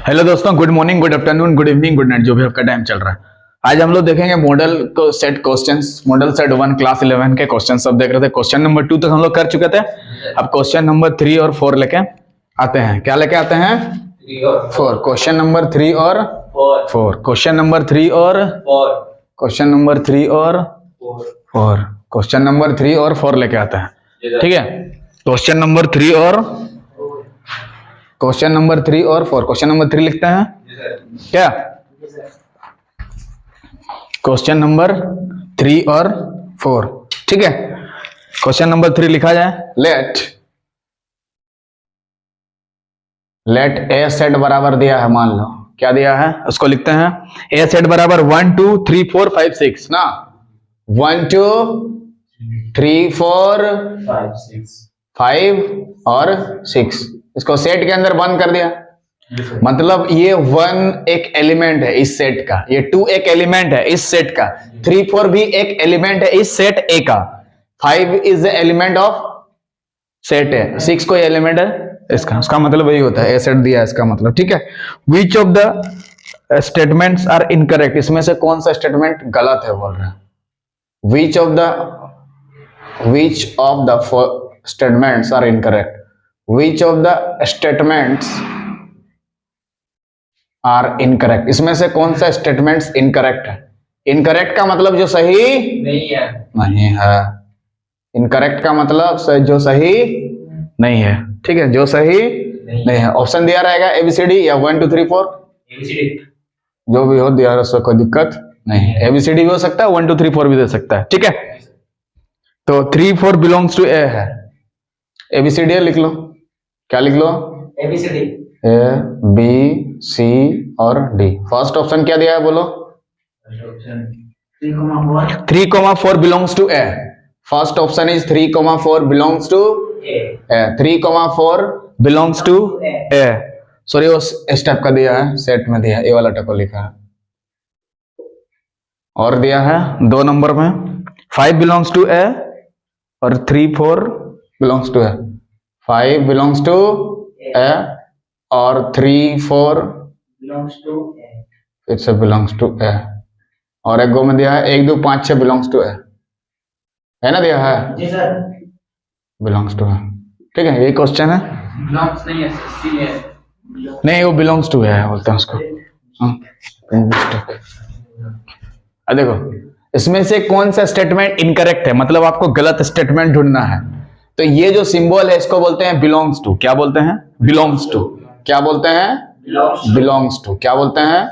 Hello दोस्तों, good morning, good afternoon, good evening, good night, जो भी आपका टाइम चल रहा है। आज हम लोग देखेंगे मॉडल को set questions, model set 1 class 11 के क्वेश्चन सब देख रहे थे। क्वेश्चन नंबर 2 तक हम लोग कर चुके थे। अब क्वेश्चन नंबर 3 और 4 लेके आते हैं। क्या लेके आते हैं? 3 और 4। क्वेश्चन नंबर 3 और 4। क्वेश्चन नंबर 3 और 4। क्वेश्चन नंबर 3 और 4। क्वेश्चन नंबर 3 और 4 लेके आते हैं। ठीक है, क्वेश्चन नंबर 3 और 4। क्वेश्चन नंबर 3 लिखते हैं क्या? क्वेश्चन नंबर 3 और 4। ठीक है, क्वेश्चन नंबर 3 लिखा जाए। लेट ए सेट बराबर दिया है, मान लो क्या दिया है उसको लिखते हैं। ए सेट बराबर 1 2 3 4 5 6 ना। 1 2 3 4 5 और 6 इसको सेट के अंदर बंद कर दिया। मतलब ये 1 एक एलिमेंट है इस सेट का, ये 2 एक एलिमेंट है इस सेट का, 3 4 भी एक एलिमेंट है इस सेट ए का, 5 is the element of set है, 6 कोई एलिमेंट है इसका। उसका मतलब वही होता है, ए सेट दिया है इसका मतलब। ठीक है, which of the statements are incorrect, इसमें से कौन सा स्टेटमेंट गलत है बोल रहा है। Which of the statements are incorrect, which of the statements are incorrect, इसमें से कौन सा स्टेटमेंट्स इनकरेक्ट है। इनकरेक्ट का मतलब जो सही नहीं है। इनकरेक्ट का मतलब जो सही नहीं है। ठीक है, जो सही नहीं है। ऑप्शन दिया रहेगा एबीसीडी या 1 2 3 4, जो भी हो दिया उससे कोई दिक्कत नहीं। एबीसीडी भी हो सकता है, 1 2 3 4 भी दे सकता है। ठीक है, तो 3 4 बिलोंग्स टू ए है। एबीसीडी लिख लो। क्या लिख लो? एबीसीडी, ए बी सी और डी। फर्स्ट ऑप्शन क्या दिया है बोलो? 3,4 belongs to A. First option is 3,4 belongs to A. 3,4 belongs to A. Sorry, वो स्टेप का दिया है, सेट में दिया है, ए वाला टको लिखा है। और दिया है 2 नंबर में 5 बिलोंग्स टू ए और 3 4 belongs to A. 5 belongs to A और 3 4 बिलोंग्स टू ए, फिर से बिलोंग्स टू ए। और एक गो में दिया है 1 2 5 6 बिलोंग्स टू ए, है ना? दिया है जी सर, बिलोंग्स टू ए। ठीक है, यही क्वेश्चन है। बिलोंग्स नहीं है, सी है। नहीं, वो बिलोंग्स टू है बोलते हैं उसको। अब देखो, इसमें से कौन सा स्टेटमेंट इनकरेक्ट है, मतलब आपको गलत स्टेटमेंट ढूंढना है। तो ये जो सिंबल है इसको बोलते हैं बिलोंग्स टू। क्या बोलते हैं? Belongs to. क्या बोलते हैं? Belongs to. क्या बोलते हैं?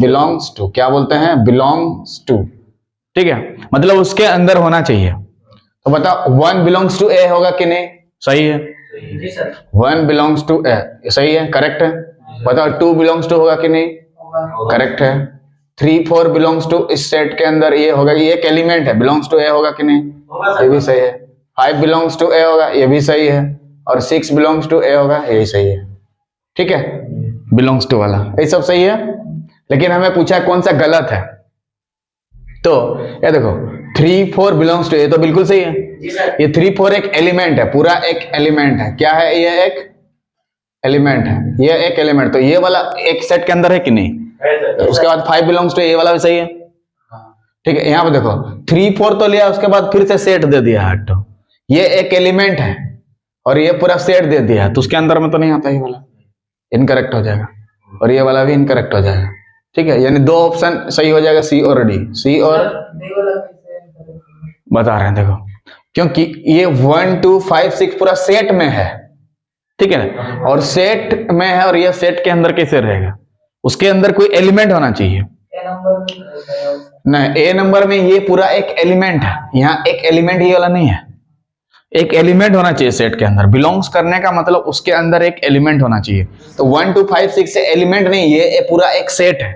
Belongs to. क्या बोलते हैं? Belongs to. ठीक है, मतलब उसके अंदर होना चाहिए। तो बताओ 1 बिलोंग्स टू ए होगा कि नहीं? सही है। 1 बिलोंग्स टू ए, सही है, करेक्ट है। बताओ 2 बिलोंग्स टू होगा कि नहीं? करेक्ट है। 3 4 बिलोंग्स टू इस सेट के अंदर ये होगा, ये एक एलिमेंट है, बिलोंग्स टू ए होगा कि नहीं? ये भी सही है। 5 बिलोंग्स टू ए होगा, ये भी सही है। और 6 बिलोंग्स टू ए होगा, यही सही है। ठीक है, बिलोंग्स टू वाला ये सब सही है। लेकिन हमें पूछा कौन सा गलत है। तो ये देखो 3 4 बिलोंग्स टू, ये तो बिल्कुल सही है। ये 3 4 एक एलिमेंट है, पूरा एक एलिमेंट है। क्या है? ये एक एलिमेंट है, ये एक एलिमेंट। तो ये वाला एक सेट के अंदर है कि नहीं? उसके बाद 5 बिलोंग्स टू, ये वाला भी सही है। ठीक है, यहाँ पे देखो 3 4 तो लिया, उसके बाद फिर से सेट दे दिया है। तो ये एक एलिमेंट है और ये पूरा सेट दे दिया है, तो उसके अंदर में तो नहीं आता, ये वाला इनकरेक्ट हो जाएगा और ये वाला भी इनकरेक्ट हो जाएगा। ठीक है, यानी 2 ऑप्शन सही हो जाएगा, सी और डी। सी और बता रहे हैं, देखो क्योंकि ये 1 2 5 6 पूरा सेट में है। ठीक है, और सेट में है और ये सेट के अंदर कैसे रहेगा? उसके अंदर कोई एलिमेंट होना चाहिए। नहीं, ए नंबर में ये पूरा एक एलिमेंट है, यहाँ एक एलिमेंट ये वाला नहीं है। एक एलिमेंट होना चाहिए सेट के अंदर। बिलोंग्स करने का मतलब उसके अंदर एक एलिमेंट होना चाहिए। तो 1 2 5 6 से एलिमेंट नहीं, ये पूरा एक सेट है।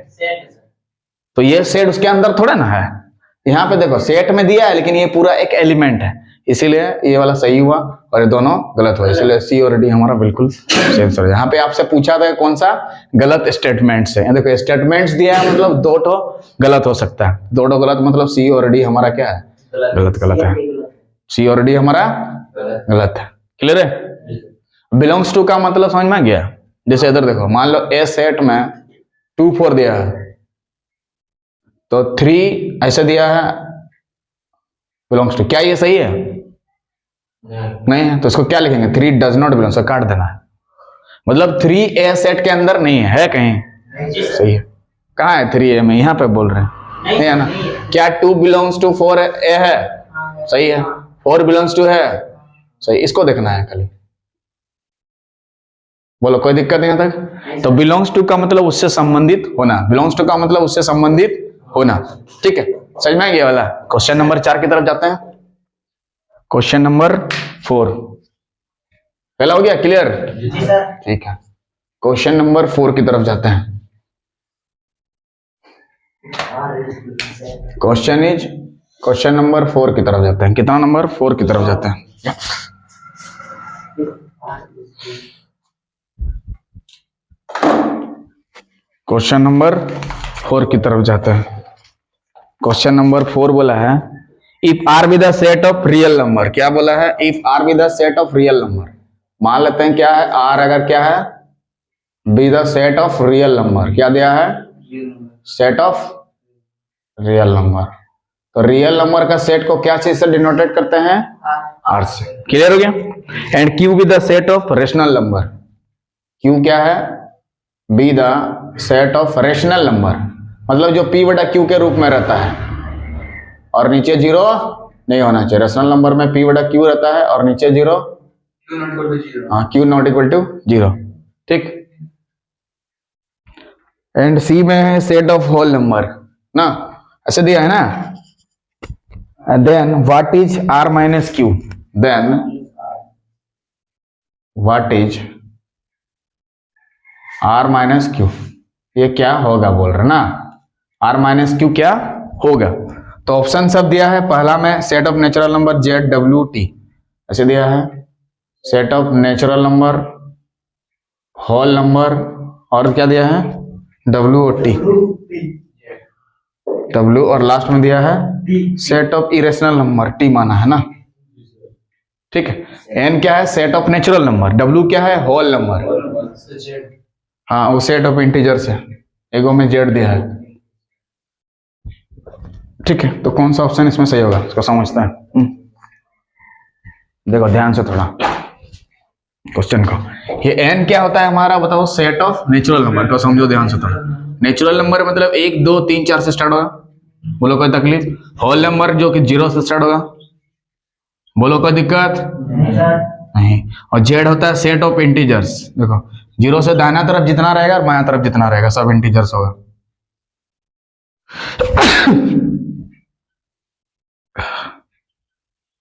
तो ये सेट उसके अंदर थोड़ा ना है। यहाँ पे देखो सेट में दिया है, लेकिन ये पूरा एक एलिमेंट है, इसीलिए ये वाला सही हुआ और ये दोनों गलत हुआ। इसलिए सी और डी हमारा बिल्कुल सही आंसर है। यहाँ पे आपसे पूछा था कौन सा गलत स्टेटमेंट्स है। देखो स्टेटमेंट्स दिया है, मतलब 2 ठो गलत हो सकता है। 2 ठो गलत मतलब सी और डी हमारा क्या है? गलत है। सी और डी हमारा गलत है। क्लियर है? बिलोंग्स टू का मतलब समझ में आ गया? जैसे इधर देखो, मान लो ए सेट में 2 4 दिया है, तो 3 ऐसे दिया है बिलोंग्स टू, क्या ये सही है? नहीं है, तो इसको क्या लिखेंगे? 3 डज नॉट बिलोंग्स, काट देना है। मतलब 3 ए सेट के अंदर नहीं है कहीं? सही है। कहाँ है 3 ए में? यहाँ पे बोल रहे हैं, नहीं है ना? क्या 2 बिलोंग्स टू 4 ए है? सही है। 4 बिलोंग्स टू है, सही। इसको देखना है खाली। बोलो, कोई दिक्कत नहीं आता? तो बिलोंग्स टू का मतलब उससे संबंधित होना, बिलोंग्स टू का मतलब उससे संबंधित होना। ठीक है, समझ में आ गया वाला? क्वेश्चन नंबर 4 की तरफ जाते हैं। क्वेश्चन नंबर 4 पहला हो गया, क्लियर? जी सर। ठीक है, क्वेश्चन नंबर 4 की तरफ जाते हैं। क्वेश्चन नंबर 4 की तरफ जाते हैं। कितना नंबर? 4 की तरफ जाते हैं। क्वेश्चन नंबर 4 की तरफ जाते हैं। क्वेश्चन नंबर 4 बोला है, if R be the set of real number. क्या बोला है? If R be the set of real number. मान लेते हैं क्या है, आर अगर क्या है, be the set of real number. क्या दिया है? Set of real number. तो रियल नंबर का सेट को क्या चीज से डिनोटेट करते हैं? आर से। क्लियर हो गया? And Q be the set of rational number. Q क्या है? Be the set of rational number, मतलब जो पी बटा क्यू के रूप में रहता है और नीचे 0 नहीं होना चाहिए। रेशनल नंबर में पी बटा क्यू रहता है और नीचे 0, हाँ, क्यू नॉट इक्वल टू 0। ठीक। एंड सी में है सेट ऑफ होल नंबर ना, ऐसे दिया है ना। Then what is R minus Q? Then what is R minus Q? ये क्या होगा बोल रहे ना, आर माइनस क्यू क्या होगा? तो ऑप्शन सब दिया है। पहला में set of natural number Z W T, ऐसे दिया है। Set of natural number, whole number, और क्या दिया है? डब्ल्यू और टी, डब्ल्यू, और लास्ट में दिया है set of irrational number, T माना है ना। ठीक है। एन क्या है? Set of natural number. W क्या है? Whole number. हाँ, वो सेट ऑफ इंटीजर से, एगो में जेड दिया है। ठीक है, तो कौन सा ऑप्शन इसमें सही होगा इसको समझते हैं। देखो ध्यान से थोड़ा क्वेश्चन को। ये एन क्या होता है हमारा? बताओ। सेट ऑफ नेचुरल नंबर को समझो ध्यान से थोड़ा। नेचुरल नंबर मतलब 1 2 3 4 से स्टार्ट होगा, बोलो कोई तकलीफ? होल नंबर जो कि 0 से स्टार्ट होगा, बोलो कोई दिक्कत नहीं। और जेड होता है सेट ऑफ इंटीजर्स। देखो 0 से दाहिना तरफ जितना रहेगा और बायां तरफ जितना रहेगा सब इंटीजर्स होगा।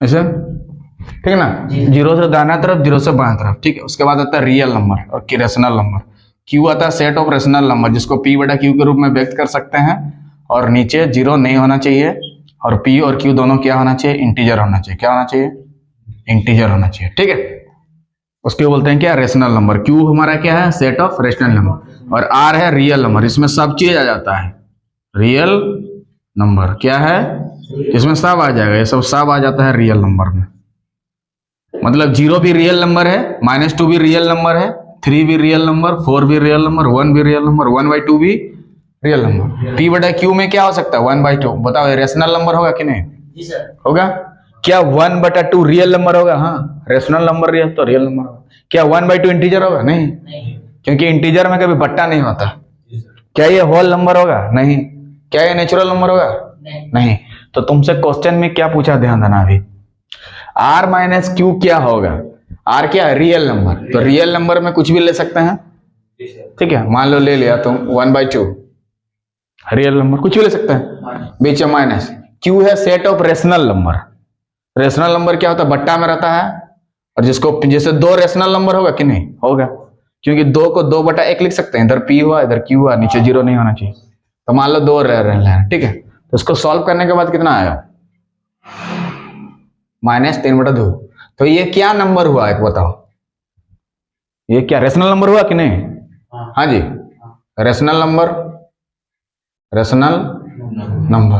ऐसे, ठीक है ना? 0 से दाहिना तरफ, 0 से बायां तरफ। ठीक है। उसके बाद आता है रियल नंबर और रेशनल नंबर। क्यू आता है सेट ऑफ रेशनल नंबर, जिसको पी बटा क्यू के रूप में व्यक्त कर सकते हैं, और नीचे 0 नहीं होना चाहिए, और पी और क्यू दोनों क्या होना चाहिए? इंटीजर होना चाहिए। क्या होना चाहिए? इंटीजर होना चाहिए। ठीक है। उसके बोलते हैं क्या? Rational number. क्यू हमारा क्या है? सेट ऑफ रेशनल नंबर, और आर है रियल नंबर। इसमें सब चीज आ जाता है। रियल नंबर क्या है? इसमें सब आ जाएगा, ये सब आ जाता है रियल नंबर में। मतलब 0 भी रियल नंबर है, -2 भी रियल नंबर है, 3 भी रियल नंबर, 4 भी रियल नंबर, 1 भी रियल नंबर, 1/2 भी रियल नंबर। पी बटा क्यू में क्या हो सकता है? 1/2। बताओ ये रेशनल नंबर होगा कि नहीं? जी सर। होगा। क्या 1/2 रियल नंबर होगा? हाँ, रेशनल नंबर रियल तो रियल नंबर होगा। क्या 1/2 इंटीजर होगा? नहीं, क्योंकि इंटीजर में कभी बट्टा नहीं होता। क्या ये होल नंबर होगा? नहीं। क्या ये नेचुरल नंबर होगा? नहीं। तो तुमसे क्वेश्चन में क्या पूछा, ध्यान देना अभी। आर माइनस क्यू क्या होगा? आर क्या है? Real number. तो रियल नंबर में कुछ भी ले सकते हैं। ठीक है, मान लो ले लिया तुम 1/2, रियल नंबर कुछ भी ले सकते हैं, बीच में माइनस। क्यू है set of rational number. Rational number क्या होता है? बट्टा में रहता है, और जिसको जैसे 2 रेशनल नंबर होगा कि नहीं? होगा, क्योंकि 2 को 2/1 लिख सकते हैं। इधर पी हुआ, इधर क्यू हुआ, नीचे 0 नहीं होना चाहिए। तो मान लो 2 रह रहे हैं। ठीक है, तो इसको सॉल्व करने के बाद कितना आएगा? -3/2। तो ये क्या नंबर हुआ एक बताओ? ये क्या रेशनल नंबर हुआ कि नहीं? हाँ जी, रेशनल नंबर, रेशनल नंबर।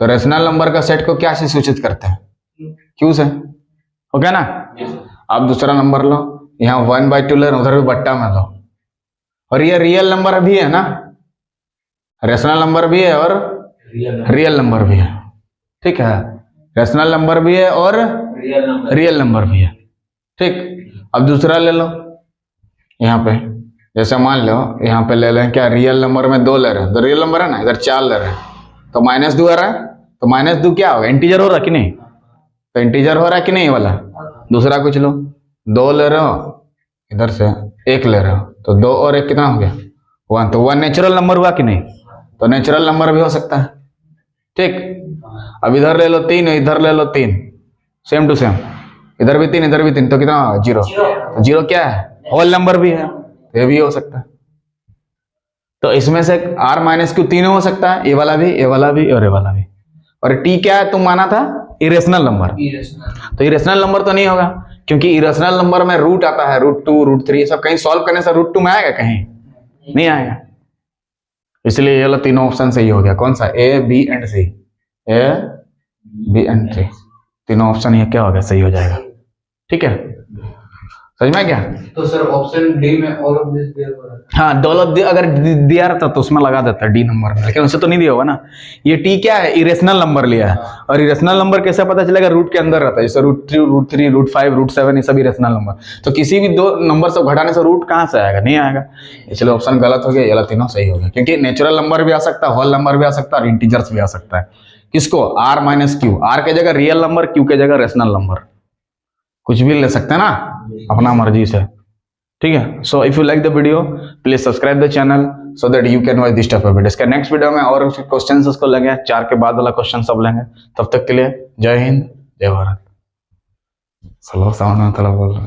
तो रेशनल नंबर का सेट को क्या से सूचित करते हैं? क्यू से। हो गया ना? अब दूसरा नंबर लो, यहाँ 1/2 ले रहे हैं, उधर भी बट्टा में लो। और ये रियल नंबर भी है ना, रेशनल नंबर भी है और रियल नंबर भी है, ठीक है। रेशनल नंबर भी है और रियल नंबर भी है, ठीक। अब दूसरा ले लो, यहाँ पे जैसे मान लो यहाँ पे ले लें क्या, रियल नंबर में 2 ले रहे हैं, तो रियल नंबर है ना, इधर 4 ले रहे हैं, तो -2 आ रहा है, तो -2 क्या होगा, इंटीजर हो रहा कि नहीं, तो इंटीजर हो रहा है कि नहीं वाला। दूसरा कुछ लो, 2 ले रहे हो, इधर से 1 ले रहे हो, तो 2 और 1 कितना हो गया 1, तो 1 नेचुरल नंबर हुआ कि नहीं, तो नेचुरल नंबर भी हो सकता है, ठीक। अब इधर ले लो 3, इधर ले लो 3, सेम टू सेम, इधर भी 3 इधर भी 3, तो कितना होगा 0, तो 0 क्या है, होल नंबर भी है, तो ये भी हो सकता है। तो इसमें से r-q तीनों हो सकता है, ये वाला भी, ये वाला भी और ये वाला भी। और t क्या है, तुम माना था इरेशनल नंबर, तो इरेशनल नंबर तो नहीं होगा, क्योंकि इरेशनल नंबर में रूट आता है, √2 √3 सब, कहीं सॉल्व करने से √2 में आएगा, कहीं नहीं आएगा, इसलिए ये वाला तीनों ऑप्शन सही हो गया। कौन सा, A B and C, A B and C, तीनों ऑप्शन ये क्या हो गया, सही हो जाएगा, ठीक है, समझ में क्या। तो सर ऑप्शन डी में ऑल ऑफ दिस दिया हुआ है। हाँ, ऑल ऑफ अगर दिया रहता तो उसमें लगा देता डी नंबर में, लेकिन उसे तो नहीं दिया होगा ना। ये टी क्या है, इरेशनल नंबर लिया है, और इरेशनल नंबर कैसे पता चलेगा, रूट के अंदर रहता है, जैसे √2 √3 √5 √7 ये सब इरेशनल नंबर, तो किसी भी 2 नंबर से घटाने से रूट कहाँ से आएगा, नहीं आएगा, इसलिए ऑप्शन गलत हो गया, ये तीनों सही हो गया, क्योंकि नेचुरल नंबर भी आ सकता है, होल नंबर भी आ सकता है, और इंटीजर्स भी आ सकता है। किसको, r-q, r के जगह रियल नंबर, q के जगह रेशनल नंबर, कुछ भी ले सकते हैं ना अपना मर्जी से, ठीक है। So if you like the video please subscribe the channel so that you can watch this type of video. इसका नेक्स्ट वीडियो में और क्वेश्चंस उसको लेंगे, 4 के बाद वाला क्वेश्चन सब लेंगे। तब तक के लिए जय हिंद जय भारत। साउंड में थोड़ा बोल रहा